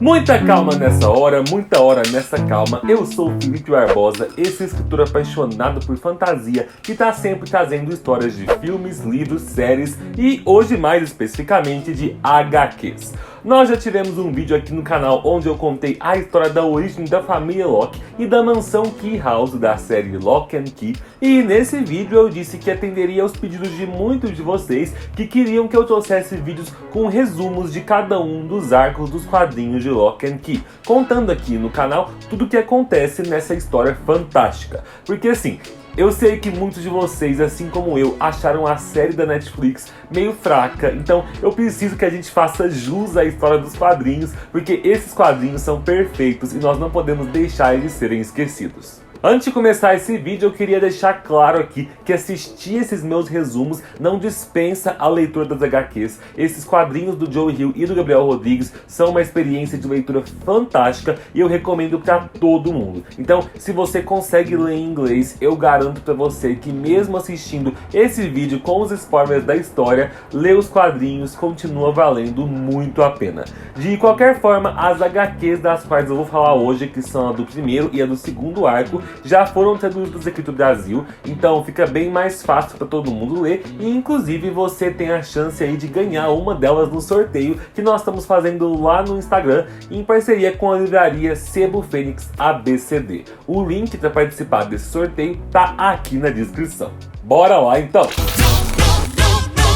Muita calma nessa hora, muita hora nessa calma. Eu sou o Felipe Barbosa, esse escritor apaixonado por fantasia que tá sempre trazendo histórias de filmes, livros, séries e hoje mais especificamente de HQs. Nós já tivemos um vídeo aqui no canal onde eu contei a história da origem da família Locke e da mansão Key House da série Locke and Key, e nesse vídeo eu disse que atenderia aos pedidos de muitos de vocês que queriam que eu trouxesse vídeos com resumos de cada um dos arcos dos quadrinhos de Locke and Key, contando aqui no canal tudo o que acontece nessa história fantástica. Porque assim, eu sei que muitos de vocês, assim como eu, acharam a série da Netflix meio fraca, então eu preciso que a gente faça jus à história dos quadrinhos, porque esses quadrinhos são perfeitos e nós não podemos deixar eles serem esquecidos. Antes de começar esse vídeo, eu queria deixar claro aqui que assistir esses meus resumos não dispensa a leitura das HQs. Esses quadrinhos do Joe Hill e do Gabriel Rodrigues são uma experiência de leitura fantástica e eu recomendo para todo mundo. Então, se você consegue ler em inglês, eu garanto para você que mesmo assistindo esse vídeo com os spoilers da história, ler os quadrinhos continua valendo muito a pena. De qualquer forma, as HQs das quais eu vou falar hoje, que são a do primeiro e a do segundo arco, já foram traduzidos aqui do Brasil, então fica bem mais fácil para todo mundo ler e inclusive você tem a chance aí de ganhar uma delas no sorteio que nós estamos fazendo lá no Instagram em parceria com a livraria Sebo Fênix ABCD. O link para participar desse sorteio tá aqui na descrição. Bora lá então!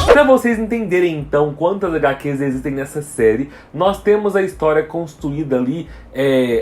Para vocês entenderem então quantas HQs existem nessa série, nós temos a história construída ali,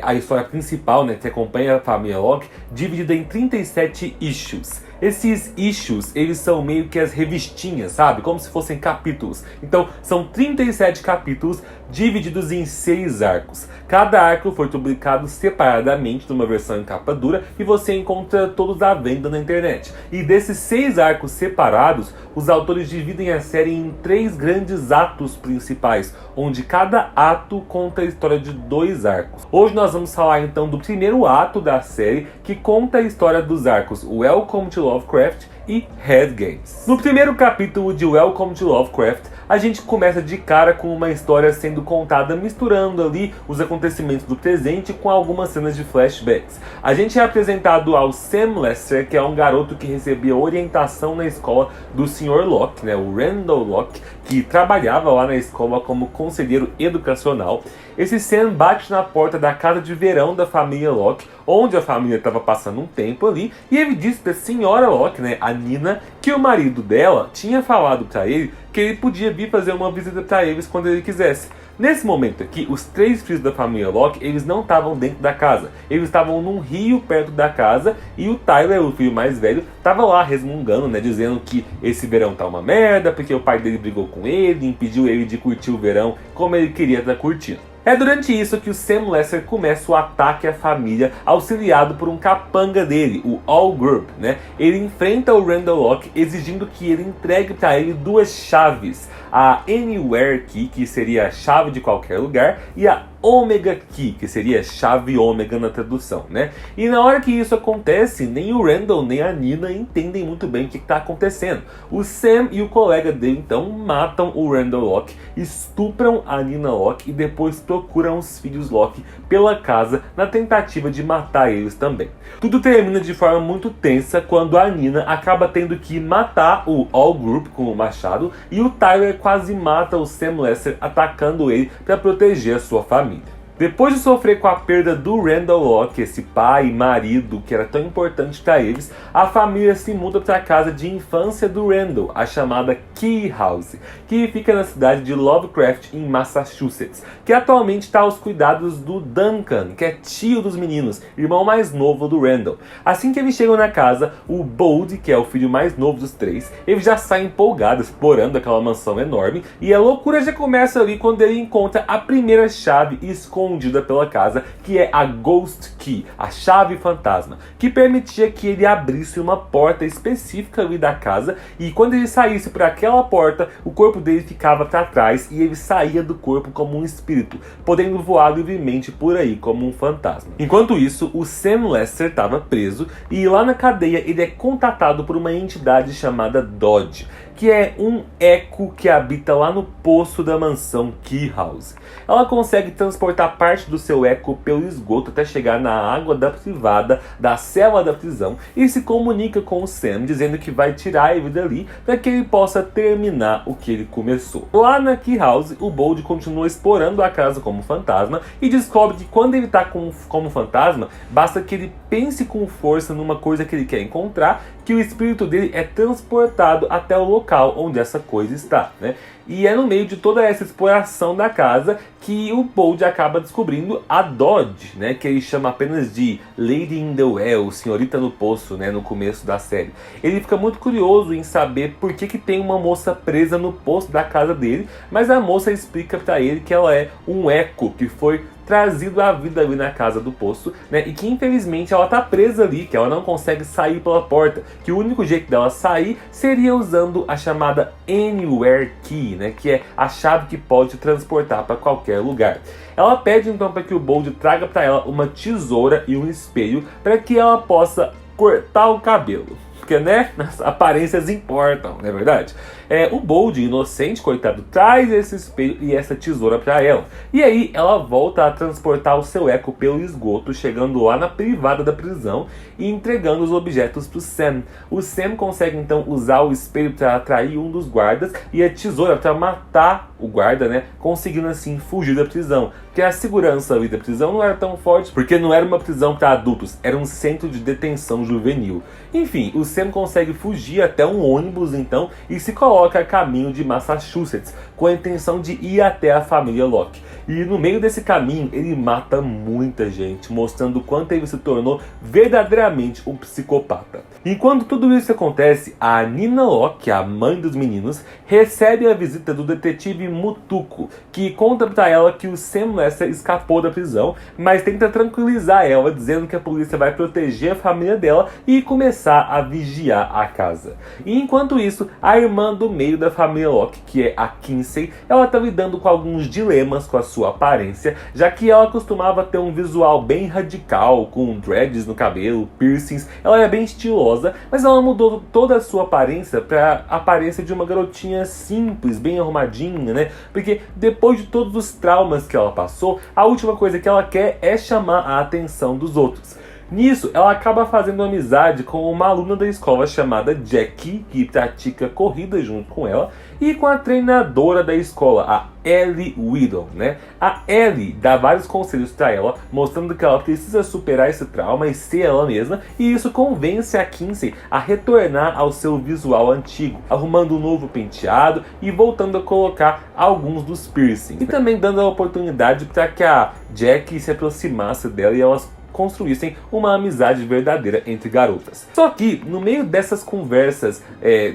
a história principal, né, que acompanha a família Locke, dividida em 37 issues. Esses issues, eles são meio que as revistinhas, sabe? Como se fossem capítulos. Então, são 37 capítulos divididos em 6 arcos. Cada arco foi publicado separadamente numa versão em capa dura e você encontra todos à venda na internet. E desses 6 arcos separados, os autores dividem a série em 3 grandes atos principais, onde cada ato conta a história de 2 arcos. Hoje nós vamos falar então do primeiro ato da série, que conta a história dos arcos Welcome to Lovecraft e Head Games. No primeiro capítulo de Welcome to Lovecraft, a gente começa de cara com uma história sendo contada misturando ali os acontecimentos do presente com algumas cenas de flashbacks. A gente é apresentado ao Sam Lester, que é um garoto que recebia orientação na escola do Sr. Locke, né, o Randall Locke, que trabalhava lá na escola como conselheiro educacional. Esse Sam bate na porta da casa de verão da família Locke, onde a família estava passando um tempo ali, e ele diz para a senhora Locke, né, a Nina, que o marido dela tinha falado para ele que ele podia vir fazer uma visita para eles quando ele quisesse. Nesse momento aqui, os 3 filhos da família Locke, eles não estavam dentro da casa. Eles estavam num rio perto da casa e o Tyler, o filho mais velho, estava lá resmungando, né, dizendo que esse verão tá uma merda, porque o pai dele brigou com ele, impediu ele de curtir o verão como ele queria estar curtindo. É durante isso que o Sam Lester começa o ataque à família, auxiliado por um capanga dele, o All Group, né? Ele enfrenta o Randall Locke, exigindo que ele entregue para ele 2 chaves, a Anywhere Key, que seria a chave de qualquer lugar, e a Omega Key, que seria chave ômega na tradução, né? E na hora que isso acontece, nem o Randall nem a Nina entendem muito bem o que está acontecendo. O Sam e o colega dele então matam o Randall Locke, estupram a Nina Locke e depois procuram os filhos Locke pela casa na tentativa de matar eles também. Tudo termina de forma muito tensa quando a Nina acaba tendo que matar o All Group com o machado e o Tyler quase mata o Sam Lester atacando ele para proteger a sua família. Depois de sofrer com a perda do Randall Locke, esse pai e marido que era tão importante para eles, a família se muda para a casa de infância do Randall, a chamada Key House, que fica na cidade de Lovecraft, em Massachusetts, que atualmente está aos cuidados do Duncan, que é tio dos meninos, irmão mais novo do Randall. Assim que eles chegam na casa, o Bold, que é o filho mais novo dos 3, ele já sai empolgado explorando aquela mansão enorme, e a loucura já começa ali quando ele encontra a primeira chave escondida pela casa, que é a Ghost Key, a chave fantasma, que permitia que ele abrisse uma porta específica ali da casa, e quando ele saísse por aquela porta, o corpo dele ficava para trás e ele saía do corpo como um espírito, podendo voar livremente por aí como um fantasma. Enquanto isso, o Sam Lester estava preso e lá na cadeia ele é contatado por uma entidade chamada Dodge. que é um eco que habita lá no poço da mansão Key House. Ela consegue transportar parte do seu eco pelo esgoto até chegar na água da privada da cela da prisão e se comunica com o Sam, dizendo que vai tirar ele dali para que ele possa terminar o que ele começou. Lá na Key House, o Bold continua explorando a casa como fantasma e descobre que quando ele está como fantasma, basta que ele pense com força numa coisa que ele quer encontrar, que o espírito dele é transportado até o local onde essa coisa está, né? E é no meio de toda essa exploração da casa que o Bold acaba descobrindo a Dodge, né? Que ele chama apenas de Lady in the Well, senhorita no poço, né? No começo da série. Ele fica muito curioso em saber por que tem uma moça presa no poço da casa dele, mas a moça explica pra ele que ela é um eco que foi trazido à vida ali na casa do poço, né? E que infelizmente ela tá presa ali, que ela não consegue sair pela porta, que o único jeito dela sair seria usando a chamada Anywhere Key, né? Que é a chave que pode transportar para qualquer lugar. Ela pede então para que o Bold traga para ela uma tesoura e um espelho para que ela possa cortar o cabelo. Porque, né, as aparências importam, não é verdade? O Bold, inocente, coitado, traz esse espelho e essa tesoura pra ela. E aí ela volta a transportar o seu eco pelo esgoto, chegando lá na privada da prisão e entregando os objetos pro Sam. O Sam consegue então usar o espelho para atrair um dos guardas e a tesoura para matar o guarda, né, conseguindo assim fugir da prisão. Porque a segurança ali da prisão não era tão forte, porque não era uma prisão para adultos, era um centro de detenção juvenil. Enfim, o Sam consegue fugir até um ônibus então e se coloca a caminho de Massachusetts com a intenção de ir até a família Locke. E no meio desse caminho ele mata muita gente, mostrando o quanto ele se tornou verdadeiramente um psicopata. Enquanto tudo isso acontece, a Nina Locke, a mãe dos meninos, recebe a visita do detetive Mutuco, que conta pra ela que o Sam Lester escapou da prisão, mas tenta tranquilizar ela, dizendo que a polícia vai proteger a família dela e começar a vigiar a casa. E enquanto isso, a irmã do meio da família Locke, que é a Kinsey, ela tá lidando com alguns dilemas com a sua aparência, já que ela costumava ter um visual bem radical, com dreads no cabelo, piercings, ela é bem estilosa, mas ela mudou toda a sua aparência para a aparência de uma garotinha simples, bem arrumadinha, né? Porque depois de todos os traumas que ela passou, a última coisa que ela quer é chamar a atenção dos outros. Nisso, ela acaba fazendo amizade com uma aluna da escola chamada Jackie, que pratica corrida junto com ela, e com a treinadora da escola, a Ellie Whittle, né? A Ellie dá vários conselhos para ela, mostrando que ela precisa superar esse trauma e ser ela mesma, e isso convence a Kinsey a retornar ao seu visual antigo, arrumando um novo penteado e voltando a colocar alguns dos piercings, e também dando a oportunidade para que a Jackie se aproximasse dela e elas construíssem uma amizade verdadeira entre garotas. Só que, no meio dessas conversas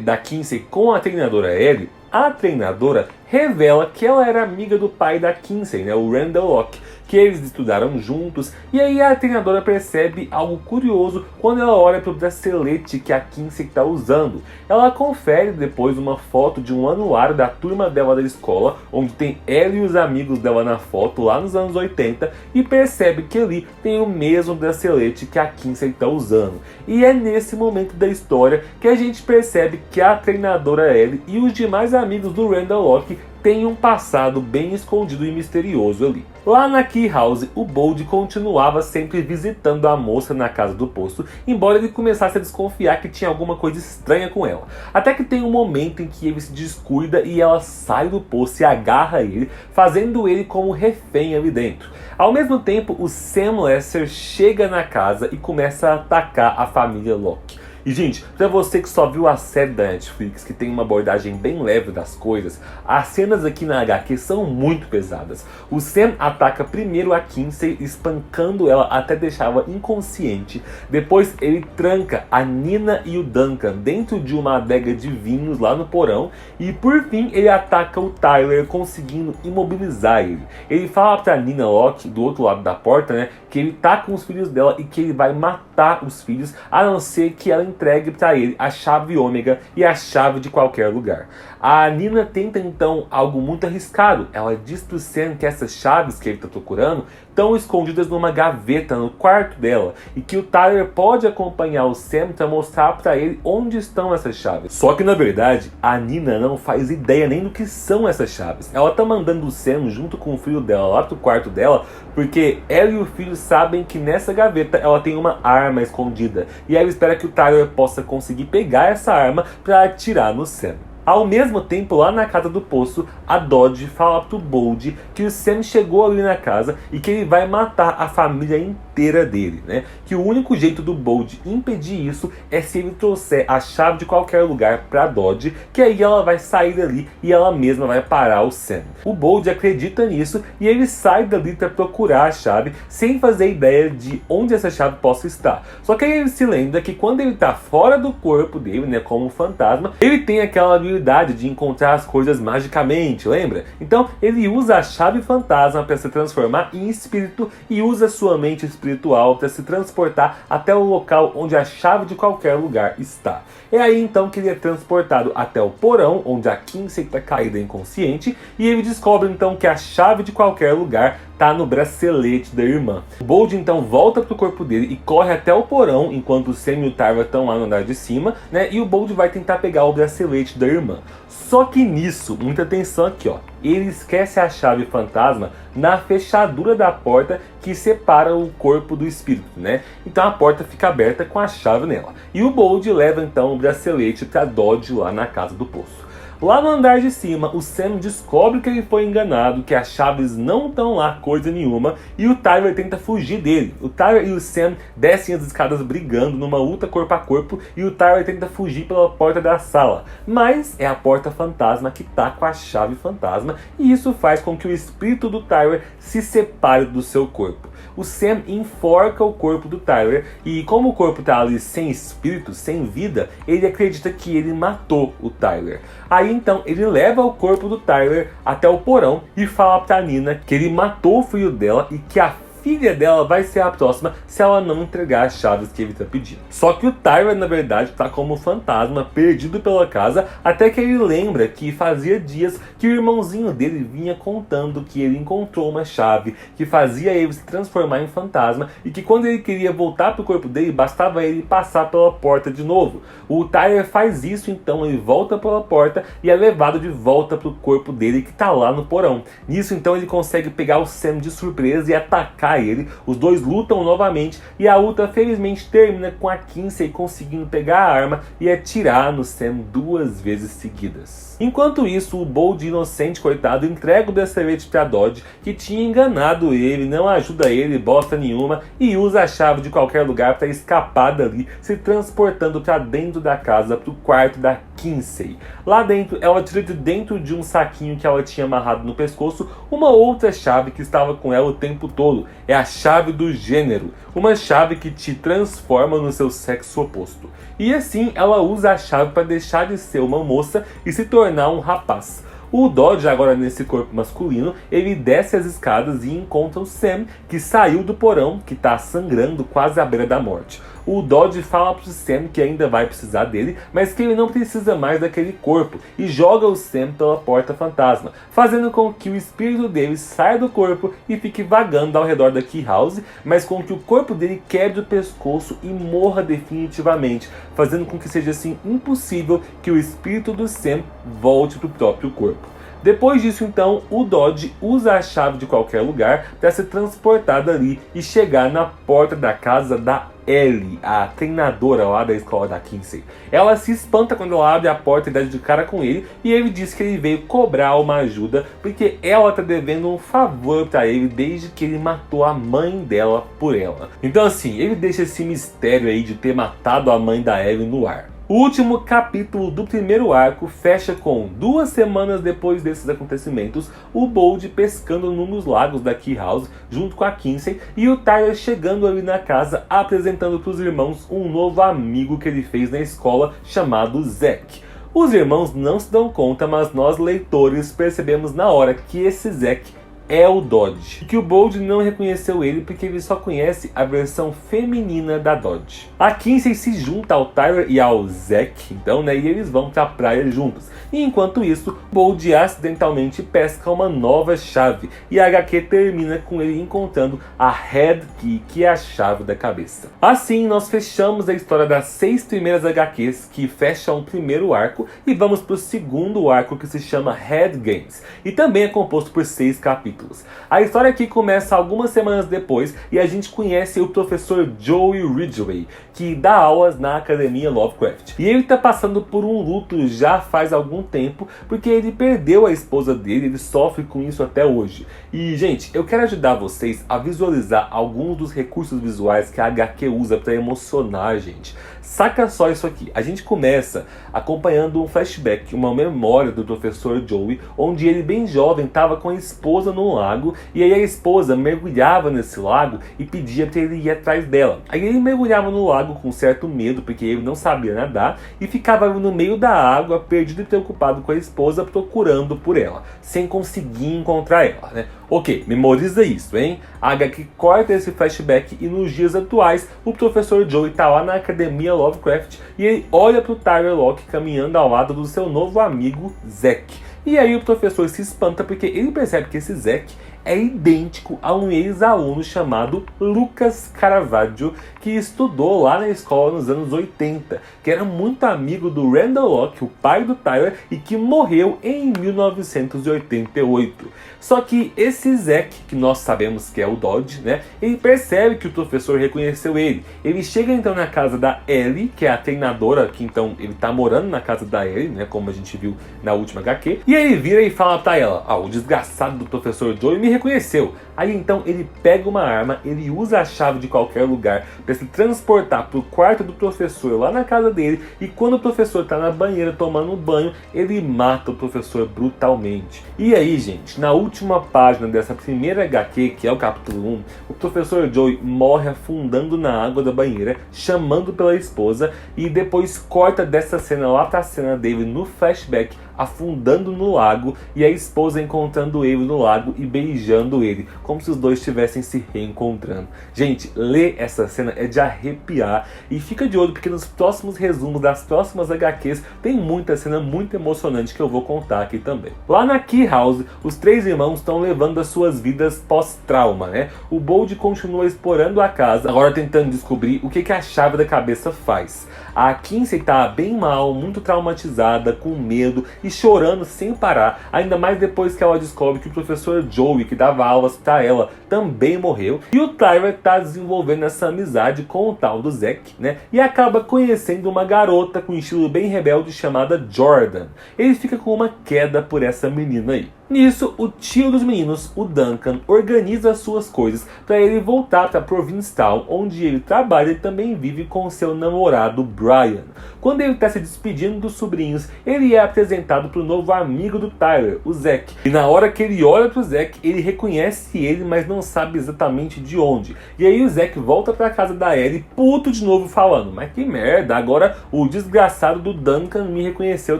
da Kinsey com a treinadora Ellie, a treinadora revela que ela era amiga do pai da Kinsey, né, o Randall Locke, que eles estudaram juntos, e aí a treinadora percebe algo curioso quando ela olha para o bracelete que a Kinsey está usando. Ela confere depois uma foto de um anuário da turma dela da escola, onde tem ela e os amigos dela na foto lá nos anos 80, e percebe que ali tem o mesmo bracelete que a Kinsey está usando. E é nesse momento da história que a gente percebe que a treinadora Ellie e os demais amigos do Randall Locke tem um passado bem escondido e misterioso ali. Lá na Key House, o Bold continuava sempre visitando a moça na casa do poço, embora ele começasse a desconfiar que tinha alguma coisa estranha com ela. Até que tem um momento em que ele se descuida e ela sai do poço e agarra ele, fazendo ele como refém ali dentro. Ao mesmo tempo, o Sam Lester chega na casa e começa a atacar a família Locke. E, gente, pra você que só viu a série da Netflix, que tem uma abordagem bem leve das coisas, as cenas aqui na HQ são muito pesadas. O Sam ataca primeiro a Kinsey, espancando ela até deixá-la inconsciente. Depois ele tranca a Nina e o Duncan dentro de uma adega de vinhos lá no porão. E por fim ele ataca o Tyler, conseguindo imobilizar ele. Ele fala pra Nina Locke, do outro lado da porta, né, que ele tá com os filhos dela e que ele vai matar matar os filhos, a não ser que ela entregue para ele a chave ômega e a chave de qualquer lugar. A Nina tenta então algo muito arriscado. Ela diz pro Sam que essas chaves que ele está procurando estão escondidas numa gaveta no quarto dela e que o Tyler pode acompanhar o Sam para mostrar para ele onde estão essas chaves. Só que na verdade a Nina não faz ideia nem do que são essas chaves. Ela tá mandando o Sam junto com o filho dela lá pro quarto dela porque ela e o filho sabem que nessa gaveta ela tem uma arma escondida e ela espera que o Tyler possa conseguir pegar essa arma para atirar no Sam. Ao mesmo tempo, lá na casa do poço, a Dodge fala pro Bold que o Sam chegou ali na casa e que ele vai matar a família inteira dele, né? Que o único jeito do Bold impedir isso é se ele trouxer a chave de qualquer lugar pra Dodge, que aí ela vai sair dali e ela mesma vai parar o Sam. O Bold acredita nisso e ele sai dali pra procurar a chave, sem fazer ideia de onde essa chave possa estar. Só que aí ele se lembra que quando ele tá fora do corpo dele, né, como um fantasma, ele tem aquela habilidade de encontrar as coisas magicamente, lembra? Então ele usa a chave fantasma para se transformar em espírito e usa sua mente espiritual para se transportar até o local onde a chave de qualquer lugar está. É aí então que ele é transportado até o porão onde a Kinsey está caída inconsciente e ele descobre então que a chave de qualquer lugar tá no bracelete da irmã. O Bold então volta pro corpo dele e corre até o porão enquanto o Sam e o Tyler estão lá no andar de cima, né? E o Bold vai tentar pegar o bracelete da irmã. Só que nisso, muita atenção aqui, ó, ele esquece a chave fantasma na fechadura da porta que separa o corpo do espírito, né? Então a porta fica aberta com a chave nela. E o Bold leva então o bracelete pra Dodge lá na casa do poço. Lá no andar de cima, o Sam descobre que ele foi enganado, que as chaves não estão lá coisa nenhuma, e o Tyler tenta fugir dele. O Tyler e o Sam descem as escadas brigando numa luta corpo a corpo, e o Tyler tenta fugir pela porta da sala. Mas é a porta fantasma que tá com a chave fantasma, e isso faz com que o espírito do Tyler se separe do seu corpo. O Sam enforca o corpo do Tyler, e como o corpo tá ali sem espírito, sem vida, ele acredita que ele matou o Tyler. Aí então ele leva o corpo do Tyler até o porão e fala pra Nina que ele matou o filho dela e que a filha dela vai ser a próxima se ela não entregar as chaves que ele está pedindo. Só que o Tyler, na verdade, está como fantasma, perdido pela casa, até que ele lembra que fazia dias que o irmãozinho dele vinha contando que ele encontrou uma chave que fazia ele se transformar em fantasma e que quando ele queria voltar para o corpo dele, bastava ele passar pela porta de novo. O Tyler faz isso, então ele volta pela porta e é levado de volta para o corpo dele que está lá no porão. Nisso, então, ele consegue pegar o Sam de surpresa e atacar ele. Os dois lutam novamente e a luta felizmente termina com a Kinsey conseguindo pegar a arma e atirar no Sam 2 vezes seguidas. Enquanto isso, o Bold inocente, coitado, entrega o bracelete pra Dodge, que tinha enganado ele, não ajuda ele bosta nenhuma e usa a chave de qualquer lugar para escapar dali, se transportando para dentro da casa, pro quarto da Kinsey. Lá dentro, ela tira de dentro de um saquinho que ela tinha amarrado no pescoço uma outra chave que estava com ela o tempo todo. É a chave do gênero, uma chave que te transforma no seu sexo oposto. E assim, ela usa a chave para deixar de ser uma moça e se tornar um rapaz. O Dodge, agora nesse corpo masculino, ele desce as escadas e encontra o Sam, que saiu do porão, que está sangrando quase à beira da morte. O Dodge fala pro Sam que ainda vai precisar dele, mas que ele não precisa mais daquele corpo, e joga o Sam pela porta fantasma, fazendo com que o espírito dele saia do corpo e fique vagando ao redor da Key House, mas com que o corpo dele quebre o pescoço e morra definitivamente, fazendo com que seja assim impossível que o espírito do Sam volte pro próprio corpo. Depois disso, então, o Dodge usa a chave de qualquer lugar para ser transportado ali e chegar na porta da casa da Ellie, a treinadora lá da escola da Kinsey. Ela se espanta quando ela abre a porta e dá de cara com ele, e ele diz que ele veio cobrar uma ajuda porque ela tá devendo um favor para ele desde que ele matou a mãe dela por ela. Então assim, ele deixa esse mistério aí de ter matado a mãe da Ellie no ar. O último capítulo do primeiro arco fecha com 2 semanas depois desses acontecimentos, o Bold pescando num dos lagos da Key House junto com a Kinsey e o Tyler chegando ali na casa apresentando para os irmãos um novo amigo que ele fez na escola chamado Zack. Os irmãos não se dão conta, mas nós leitores percebemos na hora que esse Zack é o Dodge, que o Bold não reconheceu ele porque ele só conhece a versão feminina da Dodge. A Kinsey se junta ao Tyler e ao Zack, então, né, e eles vão pra praia juntos. E enquanto isso, Bold acidentalmente pesca uma nova chave e a HQ termina com ele encontrando a Head Key, que é a chave da cabeça. Assim, nós fechamos a história das 6 primeiras HQs que fecham o primeiro arco e vamos pro segundo arco, que se chama Head Games, e também é composto por 6 capítulos. A história aqui começa algumas semanas depois e a gente conhece o professor Joey Ridgway, que dá aulas na Academia Lovecraft. E ele tá passando por um luto já faz algum tempo, porque ele perdeu a esposa dele, ele sofre com isso até hoje. E, gente, eu quero ajudar vocês a visualizar alguns dos recursos visuais que a HQ usa para emocionar a gente. Saca só isso aqui. A gente começa acompanhando um flashback, uma memória do professor Joey, onde ele, bem jovem, estava com a esposa no lago, e aí a esposa mergulhava nesse lago e pedia para ele ir atrás dela. Aí ele mergulhava no lago com certo medo, porque ele não sabia nadar, e ficava no meio da água, perdido e preocupado com a esposa, procurando por ela, sem conseguir encontrar ela, né? Ok, memoriza isso, hein? A HQ corta esse flashback e nos dias atuais o professor Joey tá lá na Academia Lovecraft e ele olha pro Tyler Locke caminhando ao lado do seu novo amigo Zack. E aí o professor se espanta porque ele percebe que esse Zack é idêntico a um ex-aluno chamado Lucas Caravaggio, que estudou lá na escola nos anos 80, que era muito amigo do Randall Locke, o pai do Tyler, e que morreu em 1988. Só que esse Zack, que nós sabemos que é o Dodge, né, ele percebe que o professor reconheceu ele. Ele chega então na casa da Ellie, que é a treinadora, que então ele tá morando na casa da Ellie, né, como a gente viu na última HQ, e ele vira e fala pra ela: o desgraçado do professor Joey me reconheceu. Aí então ele pega uma arma, ele usa a chave de qualquer lugar para se transportar pro quarto do professor lá na casa dele, e quando o professor tá na banheira tomando um banho, ele mata o professor brutalmente. E aí, gente, na última página dessa primeira HQ, que é o capítulo 1, o professor Joey morre afundando na água da banheira, chamando pela esposa, e depois corta dessa cena lá pra cena dele no flashback, afundando no lago, e a esposa encontrando ele no lago e beijando ele, como se os dois estivessem se reencontrando. Gente, ler essa cena é de arrepiar, e fica de olho porque nos próximos resumos das próximas HQs tem muita cena muito emocionante que eu vou contar aqui também. Lá na Key House, os 3 irmãos estão levando as suas vidas pós-trauma, né? O Bold continua explorando a casa, agora tentando descobrir o que a chave da cabeça faz. A Kinsey tá bem mal, muito traumatizada, com medo e chorando sem parar, ainda mais depois que ela descobre que o professor Joey, que dava aulas pra ela, também morreu. E o Tyler tá desenvolvendo essa amizade com o tal do Zack, né? E acaba conhecendo uma garota com um estilo bem rebelde chamada Jordan. Ele fica com uma queda por essa menina aí. Nisso, o tio dos meninos, o Duncan, organiza as suas coisas para ele voltar para Provincetown, onde ele trabalha e também vive com seu namorado Brian. Quando ele está se despedindo dos sobrinhos, ele é apresentado para o novo amigo do Tyler, o Zack. E na hora que ele olha para o Zack, ele reconhece ele, mas não sabe exatamente de onde. E aí o Zack volta para casa da Ellie, puto de novo, falando: mas que merda, agora o desgraçado do Duncan me reconheceu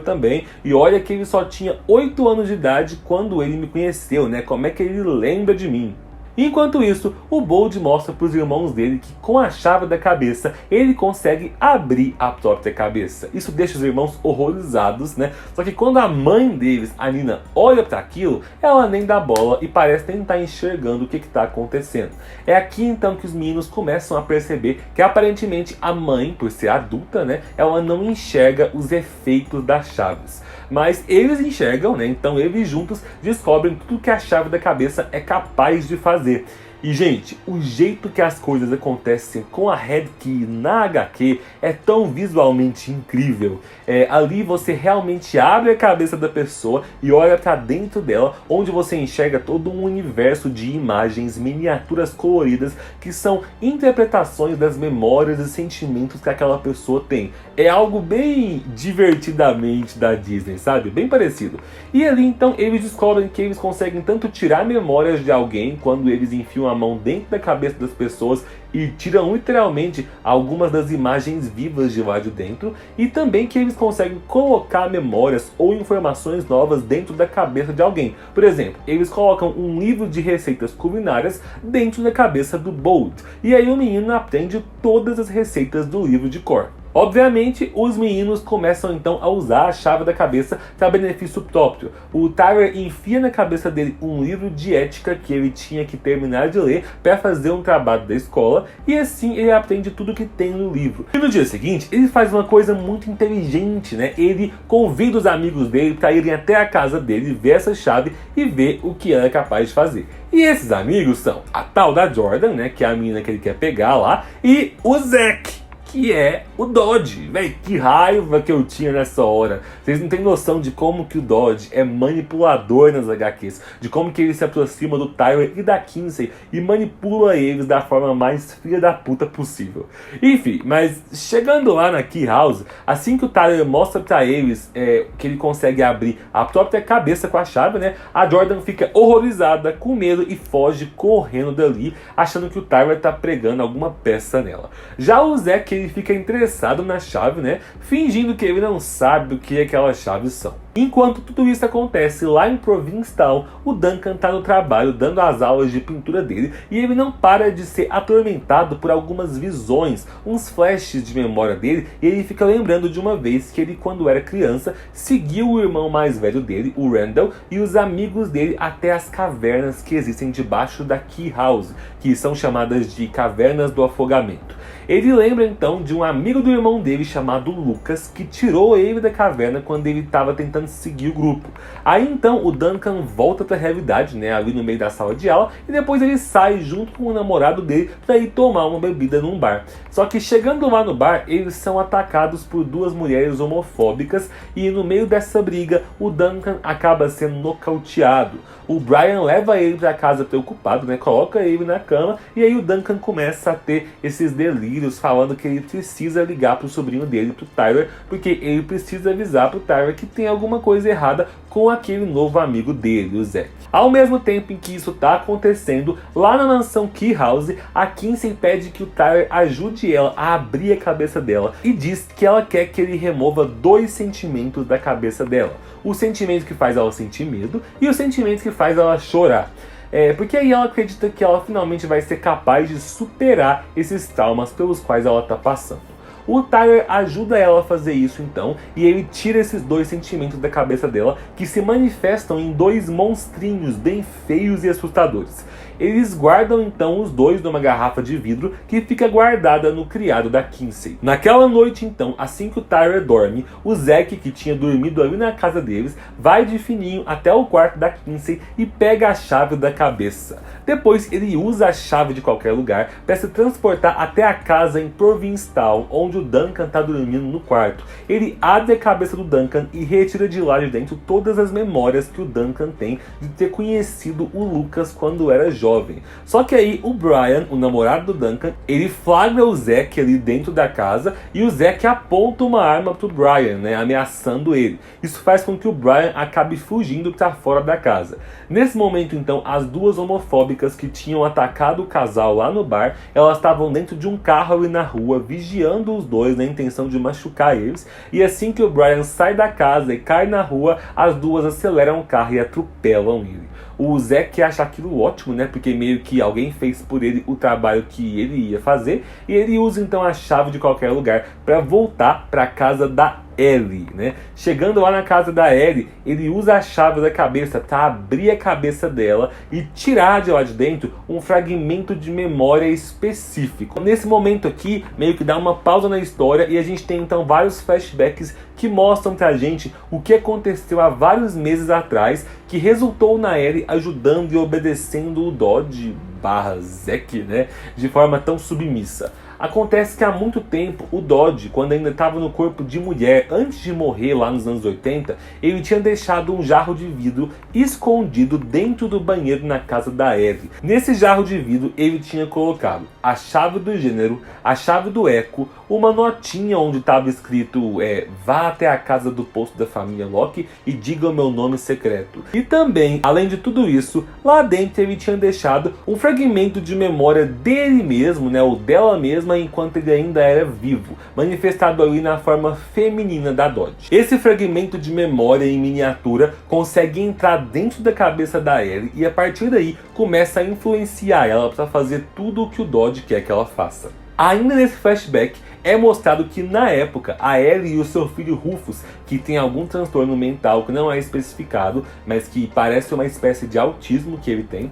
também. E olha que ele só tinha 8 anos de idade quando ele me conheceu, né? Como é que ele lembra de mim? Enquanto isso, o Bold mostra para os irmãos dele que com a chave da cabeça ele consegue abrir a própria cabeça. Isso deixa os irmãos horrorizados, né? Só que quando a mãe deles, a Nina, olha para aquilo, ela nem dá bola e parece nem estar enxergando o que está acontecendo. É aqui então que os meninos começam a perceber que aparentemente a mãe, por ser adulta, né, ela não enxerga os efeitos das chaves. Mas eles enxergam, né? Então eles juntos descobrem tudo que a chave da cabeça é capaz de fazer. E, gente, o jeito que as coisas acontecem com a Head Key na HQ é tão visualmente incrível. Ali você realmente abre a cabeça da pessoa e olha pra dentro dela, onde você enxerga todo um universo de imagens, miniaturas coloridas, que são interpretações das memórias e sentimentos que aquela pessoa tem. É algo bem divertidamente da Disney, sabe? Bem parecido. E ali, então, eles descobrem que eles conseguem tanto tirar memórias de alguém, quando eles enfiam a mão dentro da cabeça das pessoas e tiram literalmente algumas das imagens vivas de lá de dentro, e também que eles conseguem colocar memórias ou informações novas dentro da cabeça de alguém. Por exemplo, eles colocam um livro de receitas culinárias dentro da cabeça do Bolt, e aí o menino aprende todas as receitas do livro de cor. Obviamente, os meninos começam então a usar a chave da cabeça para benefício próprio. O Tyler enfia na cabeça dele um livro de ética que ele tinha que terminar de ler para fazer um trabalho da escola, e assim ele aprende tudo que tem no livro. E no dia seguinte, ele faz uma coisa muito inteligente, né? Ele convida os amigos dele para irem até a casa dele, ver essa chave e ver o que ela é capaz de fazer. E esses amigos são a tal da Jordan, né, que é a menina que ele quer pegar lá, e o Zack, que é o Dodge. Véi, que raiva que eu tinha nessa hora. Vocês não têm noção de como que o Dodge é manipulador nas HQs, de como que ele se aproxima do Tyler e da Kinsey e manipula eles da forma mais filha da puta possível. Enfim, mas chegando lá na Key House, assim que o Tyler mostra pra eles que ele consegue abrir a própria cabeça com a chave, né, a Jordan fica horrorizada, com medo e foge correndo dali, achando que o Tyler tá pregando alguma peça nela. Já o Zack, ele fica interessado na chave, né, fingindo que ele não sabe o que aquelas chaves são. Enquanto tudo isso acontece lá em Provincetown, o Duncan tá no trabalho dando as aulas de pintura dele, e ele não para de ser atormentado por algumas visões, uns flashes de memória dele, e ele fica lembrando de uma vez que ele, quando era criança, seguiu o irmão mais velho dele, o Randall, e os amigos dele até as cavernas que existem debaixo da Key House, que são chamadas de Cavernas do Afogamento. Ele lembra então de um amigo do irmão dele chamado Lucas, que tirou ele da caverna quando ele estava tentando seguir o grupo. Aí então o Duncan volta para a realidade, né, ali no meio da sala de aula, e depois ele sai junto com o namorado dele para ir tomar uma bebida num bar. Só que chegando lá no bar, eles são atacados por duas mulheres homofóbicas, e no meio dessa briga o Duncan acaba sendo nocauteado. O Brian leva ele para casa preocupado, né, coloca ele na cama, e aí o Duncan começa a ter esses delírios falando que ele precisa ligar pro sobrinho dele, pro Tyler, porque ele precisa avisar pro Tyler que tem alguma coisa errada com aquele novo amigo dele, o Zack. Ao mesmo tempo em que isso tá acontecendo, lá na mansão Key House, a Kinsey pede que o Tyler ajude ela a abrir a cabeça dela e diz que ela quer que ele remova dois sentimentos da cabeça dela. O sentimento que faz ela sentir medo e o sentimento que faz ela chorar. Porque aí ela acredita que ela finalmente vai ser capaz de superar esses traumas pelos quais ela tá passando. O Tyler ajuda ela a fazer isso então, e ele tira esses dois sentimentos da cabeça dela, que se manifestam em dois monstrinhos bem feios e assustadores. Eles guardam então os dois numa garrafa de vidro que fica guardada no criado da Kinsey. Naquela noite então, assim que o Tyler dorme, o Zack, que tinha dormido ali na casa deles, vai de fininho até o quarto da Kinsey e pega a chave da cabeça. Depois ele usa a chave de qualquer lugar para se transportar até a casa em Provincetown, onde o Duncan está dormindo no quarto. Ele abre a cabeça do Duncan e retira de lá de dentro todas as memórias que o Duncan tem de ter conhecido o Lucas quando era jovem. Só que aí o Brian, o namorado do Duncan, ele flagra o Zack ali dentro da casa, e o Zack aponta uma arma pro Brian, né, ameaçando ele. Isso faz com que o Brian acabe fugindo para fora da casa. Nesse momento então, as duas homofóbicas que tinham atacado o casal lá no bar, elas estavam dentro de um carro ali na rua, vigiando os dois na intenção de machucar eles, e assim que o Brian sai da casa e cai na rua, as duas aceleram o carro e atropelam ele. O Zack acha aquilo ótimo, né, porque meio que alguém fez por ele o trabalho que ele ia fazer, e ele usa então a chave de qualquer lugar para voltar para a casa da Ellie, né? Chegando lá na casa da Ellie, ele usa a chave da cabeça para abrir a cabeça dela e tirar de lá de dentro um fragmento de memória específico. Nesse momento aqui, meio que dá uma pausa na história, e a gente tem então vários flashbacks que mostram pra gente o que aconteceu há vários meses atrás, que resultou na Ellie ajudando e obedecendo o Dodge / Zack, né, de forma tão submissa. Acontece que há muito tempo o Dodge, quando ainda estava no corpo de mulher, antes de morrer lá nos anos 80, ele tinha deixado um jarro de vidro escondido dentro do banheiro na casa da Ellie. Nesse jarro de vidro ele tinha colocado a chave do gênero, a chave do eco, uma notinha onde estava escrito vá até a casa do poço da família Locke e diga o meu nome secreto. E também, além de tudo isso, lá dentro ele tinha deixado um fragmento de memória dele mesmo, né, ou dela mesma, enquanto ele ainda era vivo, manifestado ali na forma feminina da Dodge. Esse fragmento de memória em miniatura consegue entrar dentro da cabeça da Ellie e a partir daí começa a influenciar ela para fazer tudo o que o Dodge quer que ela faça. Ainda nesse flashback, é mostrado que na época a Ellie e o seu filho Rufus, que tem algum transtorno mental que não é especificado, mas que parece uma espécie de autismo que ele tem,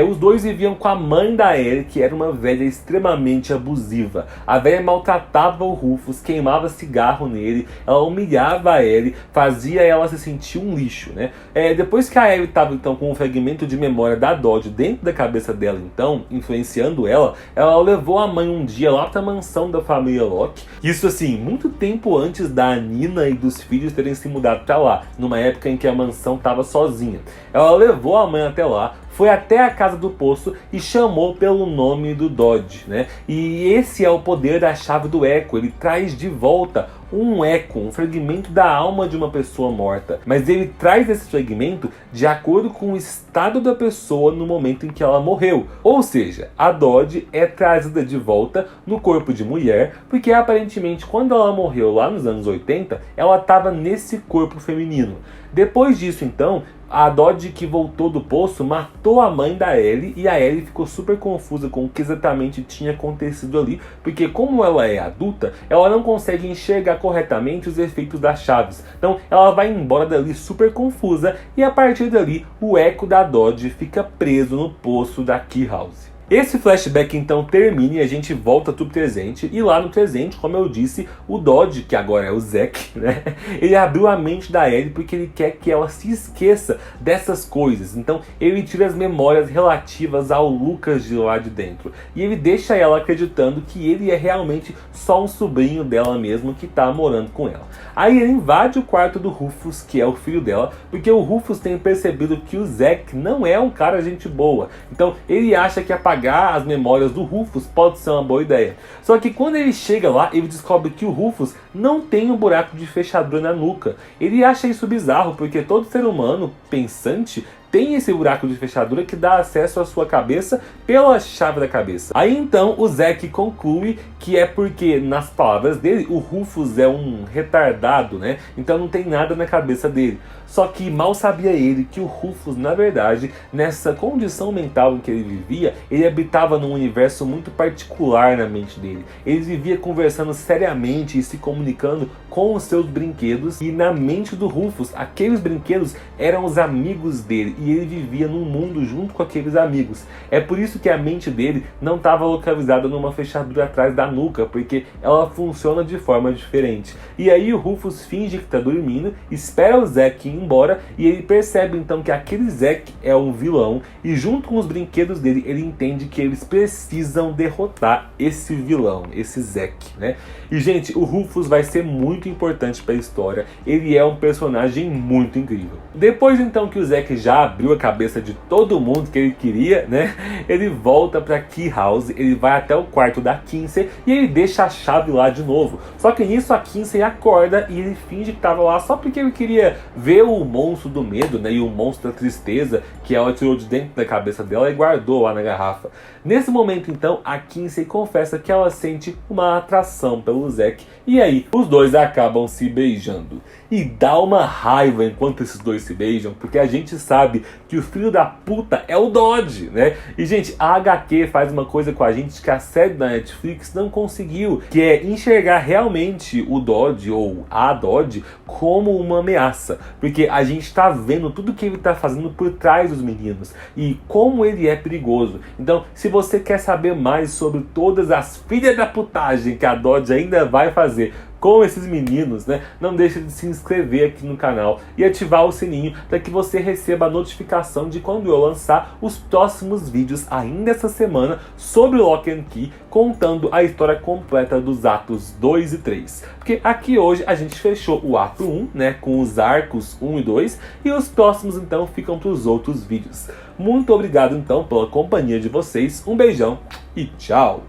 os dois viviam com a mãe da Ellie, que era uma velha extremamente abusiva. A velha maltratava o Rufus, queimava cigarro nele, ela humilhava a Ellie, fazia ela se sentir um lixo, né? Depois que a Ellie estava então com um fragmento de memória da Dodge dentro da cabeça dela, então, influenciando ela levou a mãe um dia lá para a mansão da família Locke. Isso assim, muito tempo antes da Nina e dos filhos terem se mudado para lá, numa época em que a mansão estava sozinha. Ela levou a mãe até lá, foi até a casa do poço e chamou pelo nome do Dodge, né? E esse é o poder da chave do eco. Ele traz de volta um eco, um fragmento da alma de uma pessoa morta. Mas ele traz esse fragmento de acordo com o estado da pessoa no momento em que ela morreu. Ou seja, a Dodge é trazida de volta no corpo de mulher, porque aparentemente quando ela morreu lá nos anos 80, ela estava nesse corpo feminino. Depois disso, então, a Dodge que voltou do poço matou a mãe da Ellie e a Ellie ficou super confusa com o que exatamente tinha acontecido ali, porque como ela é adulta, ela não consegue enxergar corretamente os efeitos das chaves. Então ela vai embora dali super confusa e a partir dali o eco da Dodge fica preso no poço da Key House. Esse flashback então termina e a gente volta pro presente, e lá no presente, como eu disse, o Dodge, que agora é o Zack, né, ele abriu a mente da Ellie porque ele quer que ela se esqueça dessas coisas. Então ele tira as memórias relativas ao Lucas de lá de dentro e ele deixa ela acreditando que ele é realmente só um sobrinho dela mesmo que tá morando com ela. Aí ele invade o quarto do Rufus, que é o filho dela, porque o Rufus tem percebido que o Zack não é um cara gente boa. Então ele acha que apagar as memórias do Rufus pode ser uma boa ideia. Só que quando ele chega lá, ele descobre que o Rufus não tem um buraco de fechadura na nuca. Ele acha isso bizarro, porque todo ser humano pensante tem esse buraco de fechadura que dá acesso à sua cabeça pela chave da cabeça. Aí então o Zack conclui que é porque, nas palavras dele, o Rufus é um retardado, né? Então não tem nada na cabeça dele. Só que mal sabia ele que o Rufus, na verdade, nessa condição mental em que ele vivia, ele habitava num universo muito particular na mente dele. Ele vivia conversando seriamente e se comunicando com os seus brinquedos, e na mente do Rufus, aqueles brinquedos eram os amigos dele, e ele vivia num mundo junto com aqueles amigos. É por isso que a mente dele não estava localizada numa fechadura atrás da nuca, porque ela funciona de forma diferente. E aí o Rufus finge que está dormindo, espera o Zack ir embora, e ele percebe então que aquele Zack é um vilão, e junto com os brinquedos dele, ele entende que eles precisam derrotar esse vilão, esse Zack, né? E gente, o Rufus vai ser muito importante para a história, ele é um personagem muito incrível. Depois então que o Zack já abriu a cabeça de todo mundo que ele queria, né? Ele volta pra Key House, ele vai até o quarto da Kinsey e ele deixa a chave lá de novo. Só que nisso a Kinsey acorda e ele finge que tava lá só porque ele queria ver o monstro do medo, né? E o monstro da tristeza que ela tirou de dentro da cabeça dela e guardou lá na garrafa. Nesse momento então a Kinsey confessa que ela sente uma atração pelo Zack e aí os dois acabam se beijando. E dá uma raiva enquanto esses dois se beijam, porque a gente sabe que o filho da puta é o Dodge, né? E gente, a HQ faz uma coisa com a gente que a série da Netflix não conseguiu, que é enxergar realmente o Dodge ou a Dodge como uma ameaça, porque a gente tá vendo tudo que ele tá fazendo por trás dos meninos e como ele é perigoso. Então, se você quer saber mais sobre todas as filhas da putagem que a Dodge ainda vai fazer com esses meninos, né? Não deixe de se inscrever aqui no canal e ativar o sininho para que você receba a notificação de quando eu lançar os próximos vídeos ainda essa semana sobre Locke & Key, contando a história completa dos atos 2 e 3. Porque aqui hoje a gente fechou o ato 1, né, com os arcos 1 e 2, e os próximos então ficam para os outros vídeos. Muito obrigado então pela companhia de vocês, um beijão e tchau!